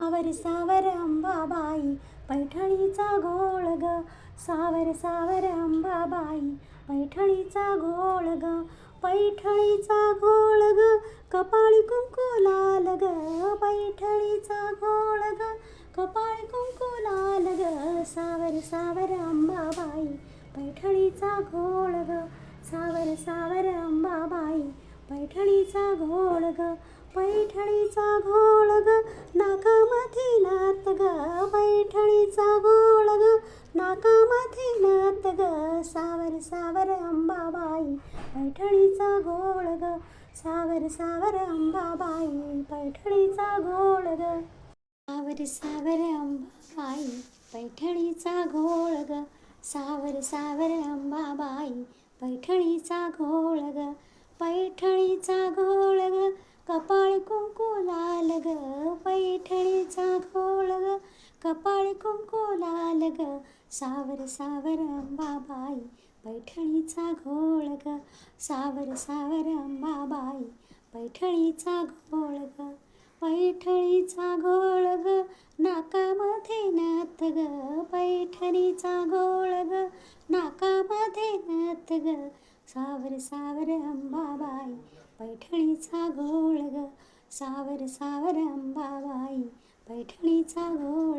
सावर सावर अंबाबाई पैठणीचा घोळ ग, सावर सावर अंबाबाई पैठणीचा घोळ ग, पैठणीचा घोळ ग, कपाळी कुंकू लाल ग, पैठणीचा घोळ ग, कपाळी कुंकू लाल ग, सावर सावर अंबाबाई पैठणीचा घोळ ग, सावर सावर अंबाबाई पैठणीचा घोळ ग, पैठणीचा घोळ ग, नाकामध्ये नात ग, पैठणीचा घोळ ग, नाकामध्ये नात ग, सावर सावर अंबाबाई पैठणीचा घोळ ग, सावर सावर अंबाबाई पैठणीचा घोळ ग, सावर सावर अंबाबाई पैठणीचा घोळ ग, सावर सावर अंबाबाई पैठणीचा घोळ ग, पैठणीचा घोळ ग, कपाळी कुंकू लाल ग, पैठणीचा घोळ ग, कपाळी कुंकू लाल ग, सावर सावर अंबाबाई पैठणीचा घोळ ग, सावर सावर अंबाबाई पैठणीचा घोळ ग, पैठणीचा घोळ ग, नाकामध्ये नात ग, पैठणीचा घोळ ग, नाकामध्ये नात ग, सावर सावर अंबाबाई पैठणीचा घोळ ग, सावर सावर अंबाबाई पैठणीचा घोळ